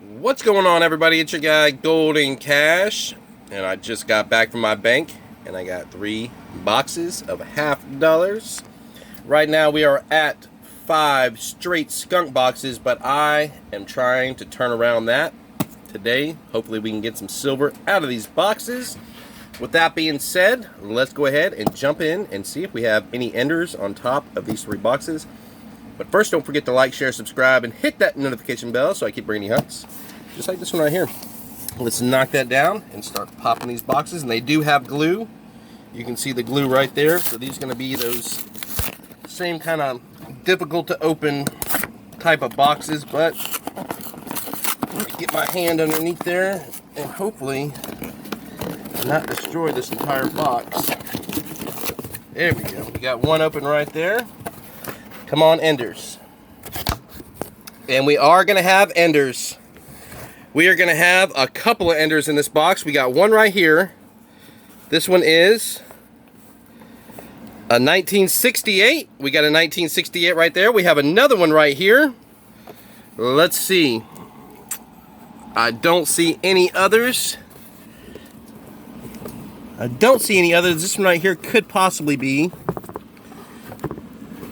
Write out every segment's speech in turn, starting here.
What's going on, everybody? It's your guy Golden Cash, and I just got back from my bank and I got 3 boxes of $50. Right now we are at 5 straight skunk boxes, but I am trying to turn around that today. Hopefully we can get some silver out of these boxes. With that being said, let's go ahead and jump in and see if we have any enders on top of these 3 boxes. But first, don't forget to like, share, subscribe, and hit that notification bell so I keep bringing you hunts. Just like this one right here. Let's knock that down and start popping these boxes. And they do have glue. You can see the glue right there. So these are going to be those same kind of difficult to open type of boxes. But let me get my hand underneath there and hopefully not destroy this entire box. There we go. We got one open right there. Come on, enders. And we are going to have enders. We are going to have a couple of enders in this box. We got one right here. This one is a 1968. We got a 1968 right there. We have another one right here. Let's see. I don't see any others. This one right here could possibly be.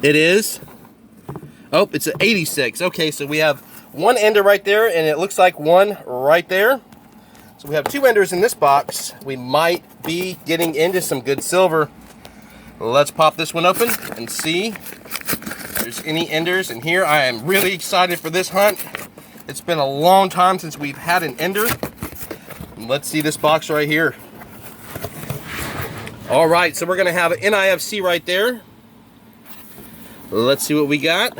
It is. Oh, it's an 86. Okay, so we have one ender right there, and it looks like one right there. So we have 2 enders in this box. We might be getting into some good silver. Let's pop this one open and see if there's any enders in here. I am really excited for this hunt. It's been a long time since we've had an ender. Let's see this box right here. All right, so we're going to have an NIFC right there. Let's see what we got.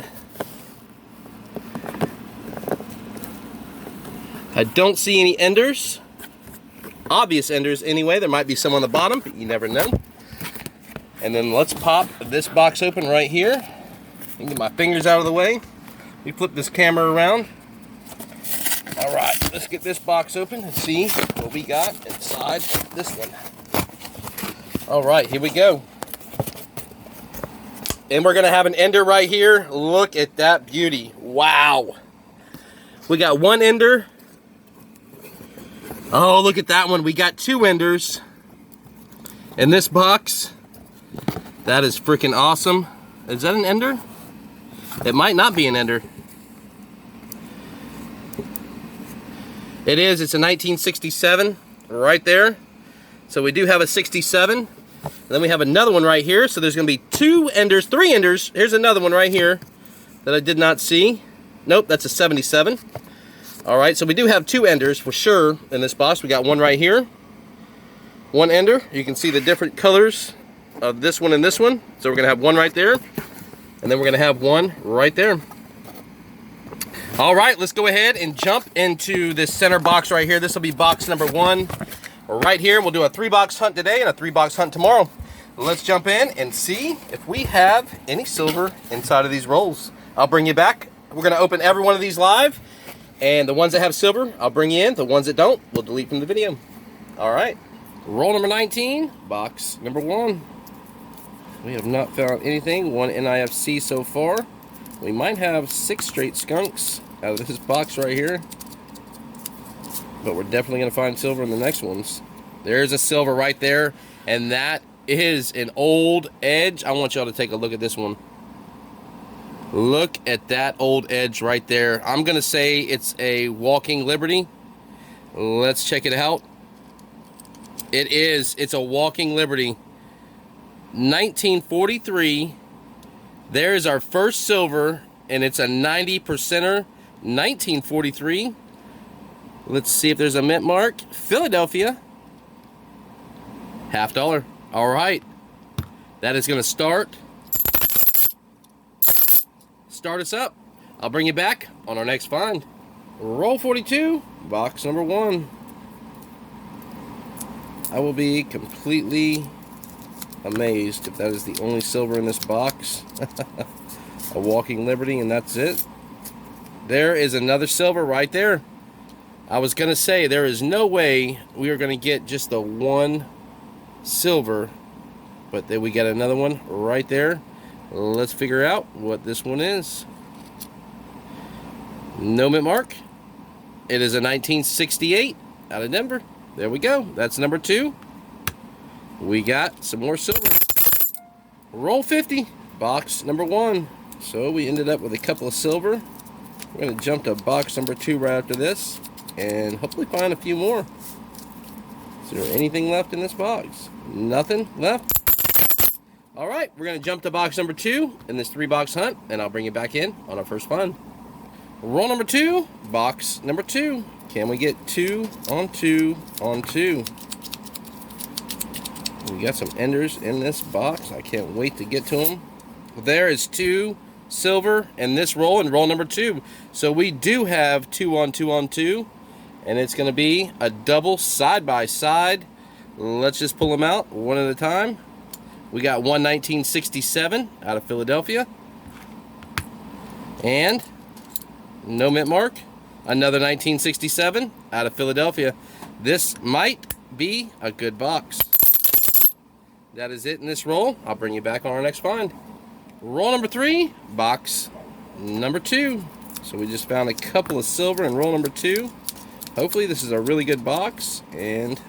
I don't see any enders. Obvious enders anyway. There might be some on the bottom, but you never know. And then let's pop this box open right here. And get my fingers out of the way. Let me flip this camera around. All right, let's get this box open and see what we got inside this one. All right, here we go. And we're going to have an ender right here. Look at that beauty. Wow. We got one ender. Oh, look at that one. We got 2 enders in this box. That is freaking awesome. Is that an ender? It might not be an ender. It is. It's a 1967 right there. So we do have a 67. And then we have another one right here. So there's going to be 2 enders, 3 enders. Here's another one right here that I did not see. Nope, that's a 77. All right, so we do have 2 enders for sure in this box. We got one right here. One ender. You can see the different colors of this one and this one. So we're going to have one right there. And then we're going to have one right there. All right, let's go ahead and jump into this center box right here. This will be box number 1. Right here, we'll do a 3-box hunt today and a 3-box hunt tomorrow. Let's jump in and see if we have any silver inside of these rolls. I'll bring you back. We're going to open every one of these live, and the ones that have silver, I'll bring you in. The ones that don't, we'll delete from the video. All right. Roll number 19, box number 1. We have not found anything. 1 NIFC so far. We might have 6 straight skunks out of this box right here. But we're definitely going to find silver in the next ones. There's a silver right there. And that is an old edge. I want y'all to take a look at this one. Look at that old edge right there. I'm going to say it's a Walking Liberty. Let's check it out. It is. It's a Walking Liberty. 1943. There's our first silver. And it's a 90%er. 1943. Let's see if there's a mint mark. Philadelphia. $50. All right. That is going to start us up. I'll bring you back on our next find. Roll 42, box number 1. I will be completely amazed if that is the only silver in this box. A Walking Liberty, and that's it. There is another silver right there. I was going to say, there is no way we are going to get just the one silver, but then we got another one right there. Let's figure out what this one is. No mint mark. It is a 1968 out of Denver. There we go. That's number 2. We got some more silver. Roll 50, box number 1. So we ended up with a couple of silver. We're going to jump to box number 2 right after this and hopefully find a few more. Is there anything left in this box? Nothing left? All right, we're going to jump to box number 2 in this 3-box hunt, and I'll bring you back in on our first find. Roll number 2, box number 2. Can we get 2 on 2 on 2? We got some enders in this box. I can't wait to get to them. There is 2 silver in this roll and roll number 2. So we do have 2 on 2 on 2, and it's going to be a double side by side. Let's just pull them out one at a time. We got one 1967 out of Philadelphia, and no mint mark. Another 1967 out of Philadelphia. This might be a good box. That is it in this roll. I'll bring you back on our next find. Roll number 3, box number 2. So we just found a couple of silver in roll number 2. Hopefully this is a really good box, and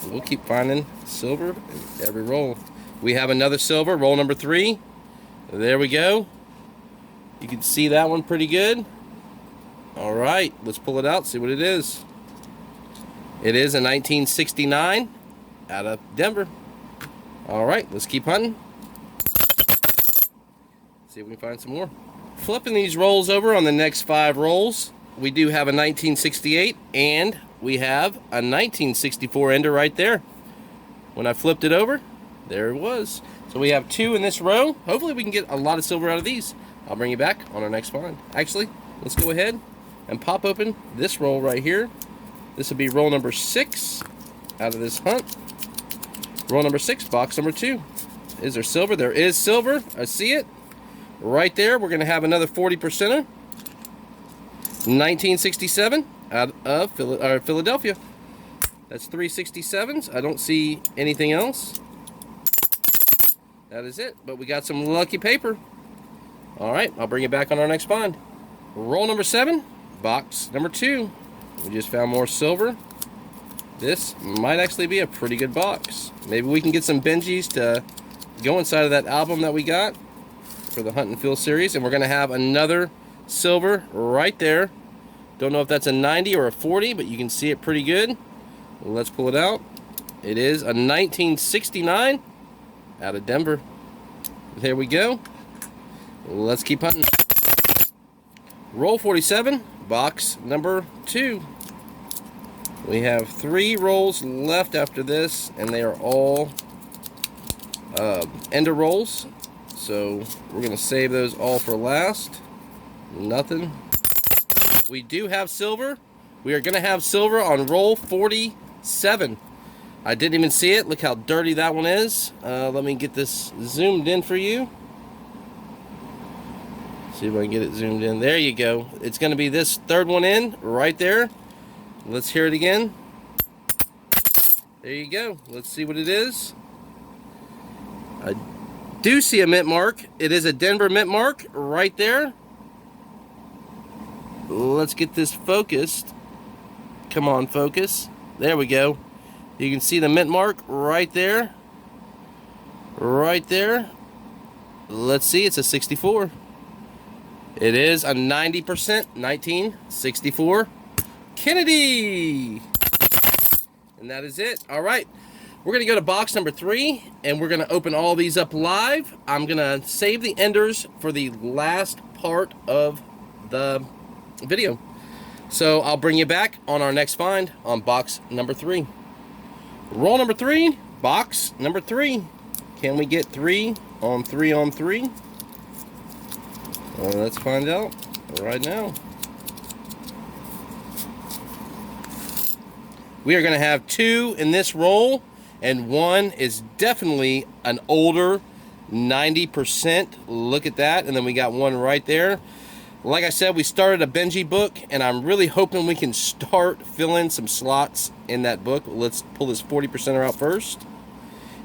we'll keep finding silver in every roll. We have another silver, roll number 3. There we go. You can see that one pretty good. All right, let's pull it out, see what it is. It is a 1969 out of Denver. All right, let's keep hunting. See if we can find some more. Flipping these rolls over on the next 5 rolls, we do have a 1968 and we have a 1964 ender right there. When I flipped it over, there it was. So we have 2 in this row. Hopefully we can get a lot of silver out of these. I'll bring you back on our next find. Actually, let's go ahead and pop open this roll right here. This will be roll number 6 out of this hunt. Roll number 6, box number 2. Is there silver? There is silver. I see it. Right there, we're going to have another 40%er. 1967 out of Philadelphia. That's 3 67s. I don't see anything else. That is it. But we got some lucky paper. All right, I'll bring it back on our next find. Roll number 7, box number 2. We just found more silver. This might actually be a pretty good box. Maybe we can get some Benjis to go inside of that album that we got for the Hunt and Fill series. And we're going to have another silver right there. Don't know if that's a 90 or a 40, but you can see it pretty good. Let's pull it out. It is a 1969 out of Denver. There we go. Let's keep hunting. Roll 47, box number 2. We have 3 rolls left after this, and they are all ender rolls. So we're going to save those all for last. Nothing. We do have silver. We are going to have silver on roll 47. I didn't even see it. Look how dirty that one is. Let me get this zoomed in for you. See if I can get it zoomed in. There you go. It's going to be this 3rd one in right there. Let's hear it again. There you go. Let's see what it is. I do see a mint mark. It is a Denver mint mark right there. Let's get this focused. Come on, focus. There we go. You can see the mint mark right there. Right there. Let's see, it's a 64. It is a 90% 1964 Kennedy. And that is it. All right. We're going to go to box number 3, and we're going to open all these up live. I'm going to save the enders for the last part of the video. So I'll bring you back on our next find on box number 3. Roll number 3, box number 3. Can we get 3 on 3 on 3? Well, let's find out right now. We are going to have 2 in this roll, and 1 is definitely an older 90%. Look at that. And then we got 1 right there. Like I said, we started a Benji book, and I'm really hoping we can start filling some slots in that book. Let's pull this 40%er out first.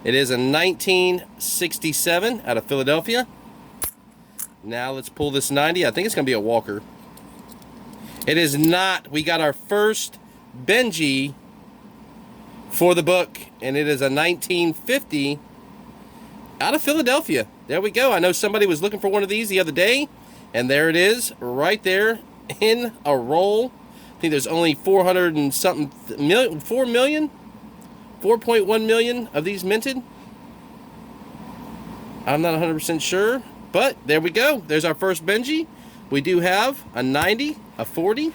It is a 1967 out of Philadelphia. Now let's pull this 90. I think it's going to be a Walker. It is not. We got our first Benji for the book, and it is a 1950 out of Philadelphia. There we go. I know somebody was looking for one of these the other day, and there it is right there in a roll. I think there's only 400 and something million, 4 million, 4.1 million of these minted. I'm not 100% sure, but there we go. There's our first Benji. We do have a 90, a 40,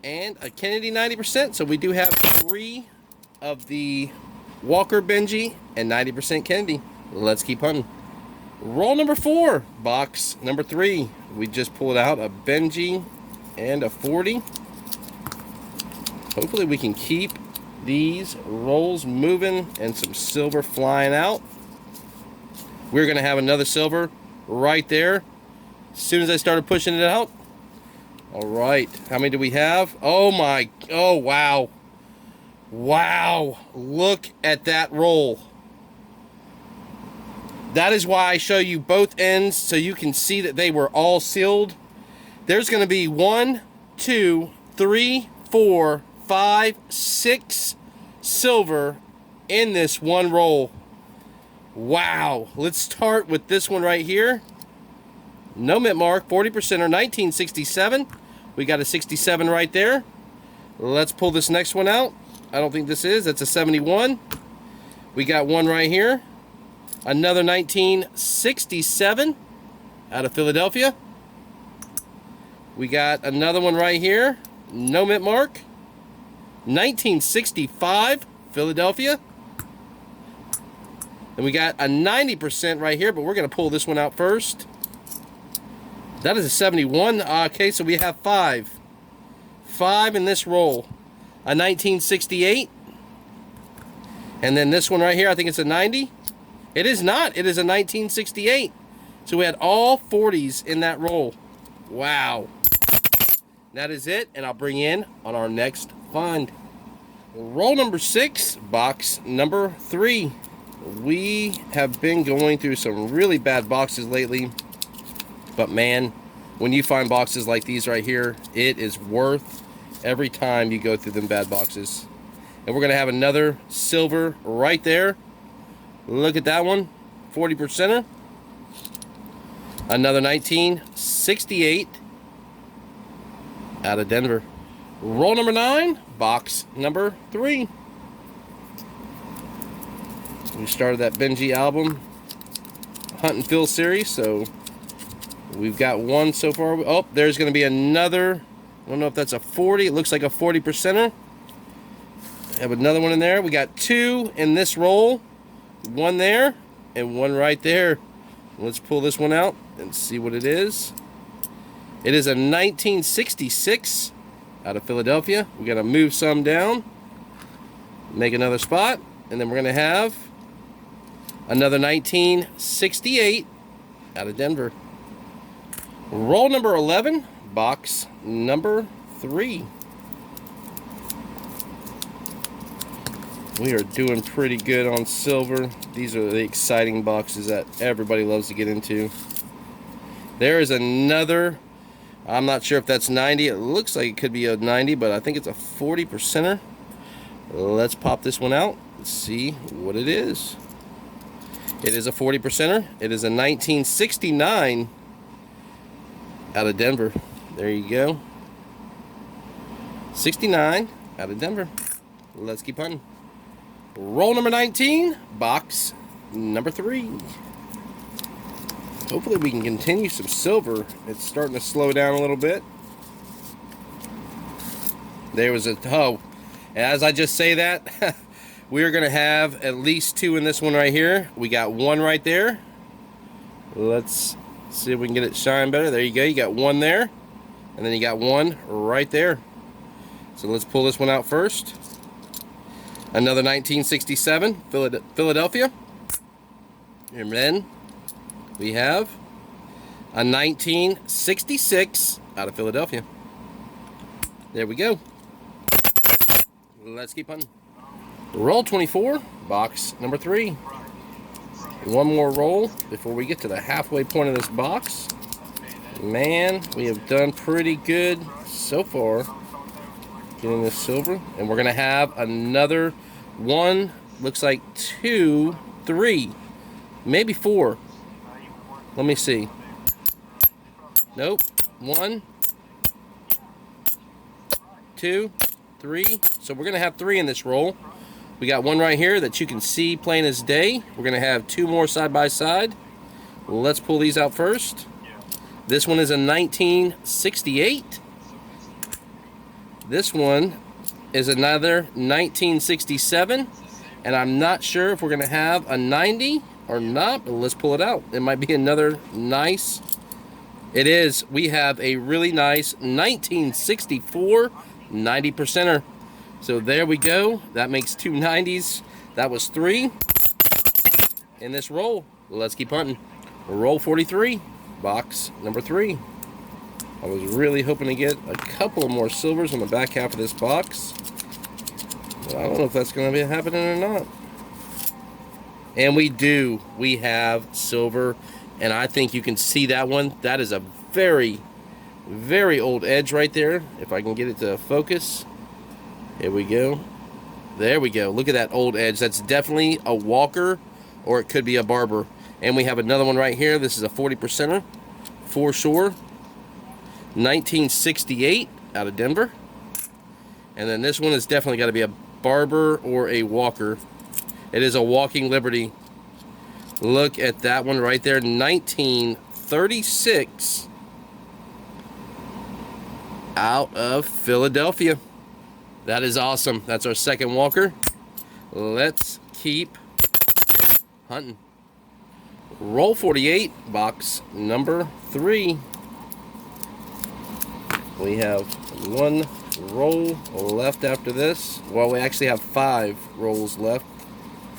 and a Kennedy 90%. So we do have 3 of the Walker Benji and 90% Kennedy. Let's keep hunting. Roll number 4, box number 3. We just pulled out a Benji and a 40. Hopefully we can keep these rolls moving and some silver flying out. We're going to have another silver right there as soon as I started pushing it out. All right, how many do we have? Oh wow. Wow, look at that roll. That is why I show you both ends so you can see that they were all sealed. There's going to be 1, 2, 3, 4, 5, 6 silver in this one roll. Wow, let's start with this one right here. No mint mark, 40% or 1967. We got a 67 right there. Let's pull this next one out. I don't think this is. That's a 71. We got one right here. Another 1967 out of Philadelphia. We got another one right here. No mint mark. 1965 Philadelphia. And we got a 90% right here, but we're going to pull this one out first. That is a 71. Okay, so we have 5. 5 in this roll. A 1968. And then this one right here, I think it's a 90. It is not. It is a 1968. So we had all 40s in that roll. Wow. That is it, and I'll bring in on our next find. Roll number 6, box number 3. We have been going through some really bad boxes lately, but man, when you find boxes like these right here, it is worth every time you go through them bad boxes. And we're gonna have another silver right there. Look at that one, 40%er. Another 1968 out of Denver. Roll number 9, box number 3. We started that Benji album Hunt and Fill series, so we've got one so far. Oh, there's going to be another. I don't know if that's a 40. It looks like a 40%er. Have another one in there. We got 2 in this roll. One there and one right there. Let's pull this one out and see what it is. It is a 1966 out of Philadelphia. We got to move some down, make another spot, and then we're going to have another 1968 out of Denver. Roll number 11, box number 3. We are doing pretty good on silver. These are the exciting boxes that everybody loves to get into. There is another, I'm not sure if that's 90. It looks like it could be a 90, but I think it's a 40%er. Let's pop this one out and see what it is. It is a 40%er. It is a 1969 out of Denver. There you go. 69 out of Denver. Let's keep hunting. Roll number 19, box number 3. Hopefully we can continue some silver. It's starting to slow down a little bit. There was a, oh, as I just say that, we are going to have at least 2 in this one right here. We got one right there. Let's see if we can get it shine better. There you go. You got one there. And then you got one right there. So let's pull this one out first. Another 1967 Philadelphia. And then we have a 1966 out of Philadelphia. There we go. Let's keep hunting. Roll 24, box number 3. One more roll before we get to the halfway point of this box. Man, we have done pretty good so far getting this silver. And we're going to have another one, looks like 2, 3, maybe 4. Let me see. Nope. 1, 2, 3. So we're going to have 3 in this roll. We got one right here that you can see plain as day. We're going to have 2 more side by side. Let's pull these out first. This one is a 1968. This one is another 1967. And I'm not sure if we're going to have a 90 or not, but let's pull it out. It might be another nice. It is. We have a really nice 1964 90%er. So there we go. That makes 2 90s. That was 3 in this roll. Let's keep hunting. Roll 43, box number 3. I was really hoping to get a couple of more silvers on the back half of this box. But I don't know if that's going to be happening or not. And we do. We have silver. And I think you can see that one. That is a very, very old edge right there. If I can get it to focus. Here we go. There we go. Look at that old edge. That's definitely a Walker, or it could be a Barber. And we have another one right here. This is a 40%er for sure. 1968 out of Denver. And then this one is definitely got to be a Barber or a Walker. It is a Walking Liberty. Look at that one right there. 1936 out of Philadelphia. That is awesome. That's our second Walker. Let's keep hunting. Roll 48, box number 3. We have 1 roll left after this. Well, we actually have 5 rolls left,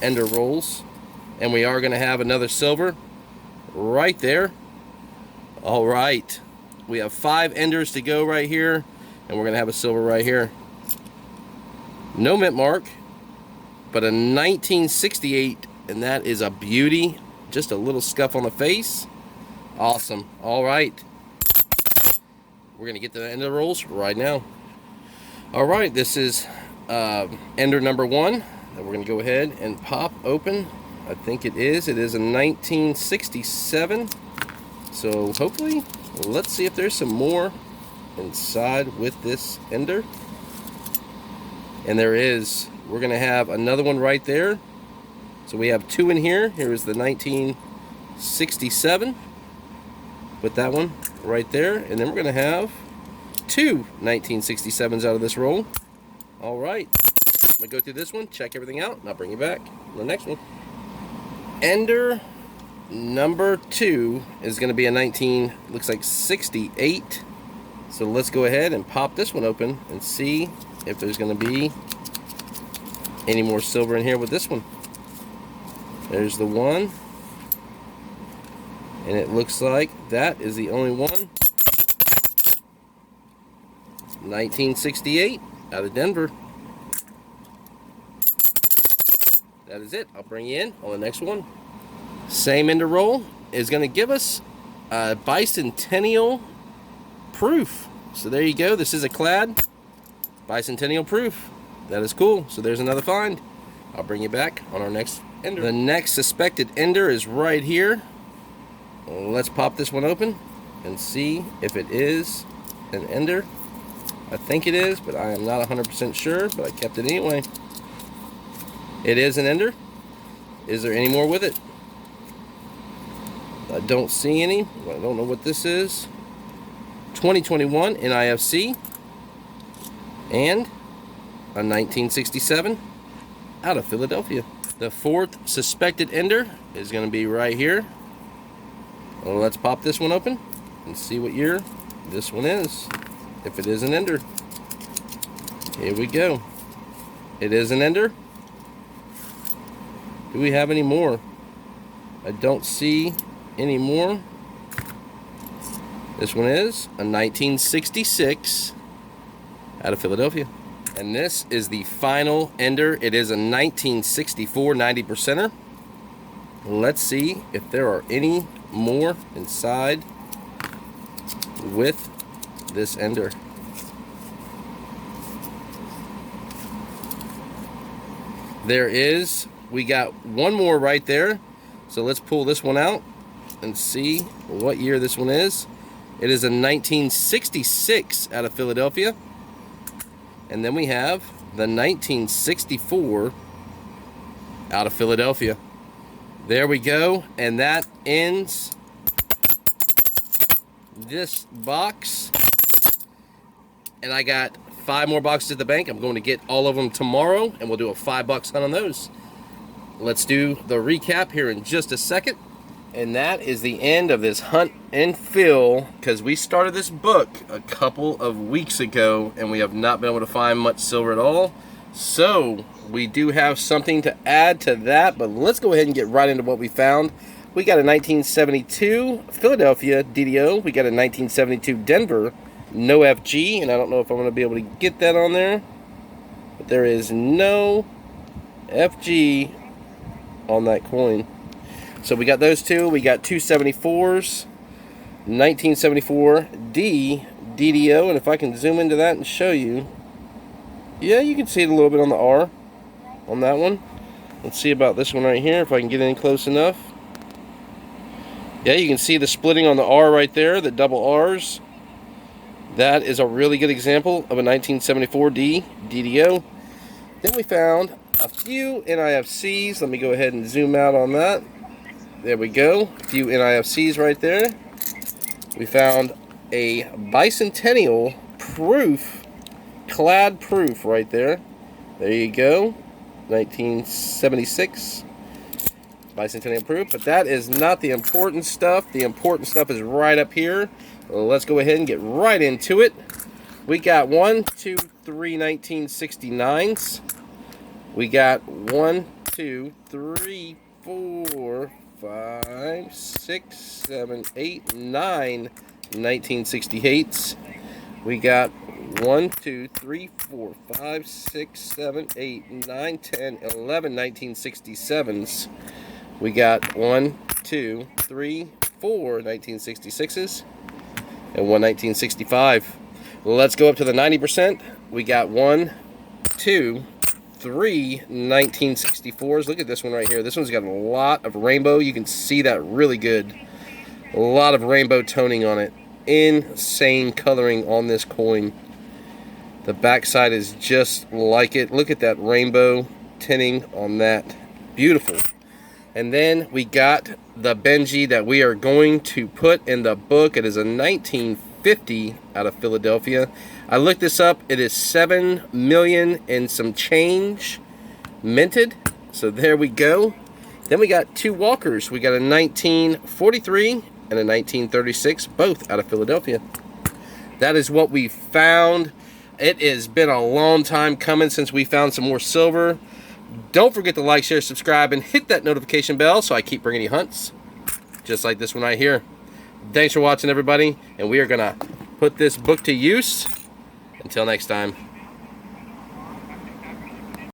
ender rolls. And we are going to have another silver right there. All right. We have 5 enders to go right here, and we're going to have a silver right here. No mint mark, but a 1968, and that is a beauty. Just a little scuff on the face. Awesome. All right. We're going to get to the end of the rolls right now. All right, this is ender number 1 that we're going to go ahead and pop open. I think it is. It is a 1967. So hopefully, let's see if there's some more inside with this ender. And there is. We're going to have another one right there. So we have 2 in here. Here is the 1967. Put that one right there. And then we're going to have 2 1967s out of this roll. All right. I'm going to go through this one, check everything out, and I'll bring you back on the next one. Ender number 2 is going to be a looks like 68. So let's go ahead and pop this one open and see if there's going to be any more silver in here with this one. There's the one. And it looks like that is the only one. 1968 out of Denver. That is it. I'll bring you in on the next one. Same ender roll is going to give us a bicentennial proof. So there you go. This is a clad bicentennial proof. That is cool. So there's another find. I'll bring you back on our next ender. The next suspected ender is right here. Let's pop this one open and see if it is an ender. I think it is, but I am not 100% sure, but I kept it anyway. It is an ender. Is there any more with it? I don't see any. I don't know what this is. 2021 NIFC and a 1967 out of Philadelphia. The 4th suspected ender is going to be right here. Well, let's pop this one open and see what year this one is. If it is an ender. Here we go. It is an ender. Do we have any more? I don't see any more. This one is a 1966 out of Philadelphia. And this is the final ender. It is a 1964 90%er. Let's see if there are any more inside with this ender. There is, we got one more right there. So let's pull this one out and see what year this one is. It is a 1966 out of Philadelphia. And then we have the 1964 out of Philadelphia. There we go, and that ends this box. And I got 5 more boxes at the bank. I'm going to get all of them tomorrow, and we'll do a $5 hunt on those. Let's do the recap here in just a second. And that is the end of this hunt and fill, because we started this book a couple of weeks ago and we have not been able to find much silver at all. So we do have something to add to that, but let's go ahead and get right into what we found. We got a 1972 Philadelphia DDO. We got a 1972 Denver, no FG, and I don't know if I'm going to be able to get that on there, but there is no FG on that coin. So we got those two. We got two 74s, 1974 D DDO, and if I can zoom into that and show you, yeah, you can see it a little bit on the R on that one. Let's see about this one right here, if I can get in close enough. Yeah, you can see the splitting on the R right there, the double R's. That is a really good example of a 1974 D DDO. Then we found a few NIFCs. Let me go ahead and zoom out on that. There we go, a few NIFCs right there. We found a bicentennial proof, clad proof right there. There you go, 1976 bicentennial proof. But that is not the important stuff. The important stuff is right up here. Well, let's go ahead and get right into it. We got 1, 2, 3 1969s. We got 1, 2, 3, 4, 5, 6, 7, 8, 9 1968s. We got 1, 2, 3, 4, 5, 6, 7, 8, 9, 10, 11 1967s. We got 1, 2, 3, 4 1966s and 1 1965. Let's go up to the 90%. We got 1, 2, 3 1964s. Look at this one right here. This one's got a lot of rainbow. You can see that really good. A lot of rainbow toning on it. Insane coloring on this coin. The backside is just like it. Look at that rainbow tinting on that. Beautiful. And then we got the Benji that we are going to put in the book. It is a 1950 out of Philadelphia. I looked this up. It is 7 million and some change minted. So there we go. Then we got two Walkers. We got a 1943 and a 1936, both out of Philadelphia. That is what we found. It has been a long time coming since we found some more silver. Don't forget to like, share, subscribe, and hit that notification bell so I keep bringing you hunts just like this one right here. Thanks for watching, everybody, and we are going to put this book to use. Until next time.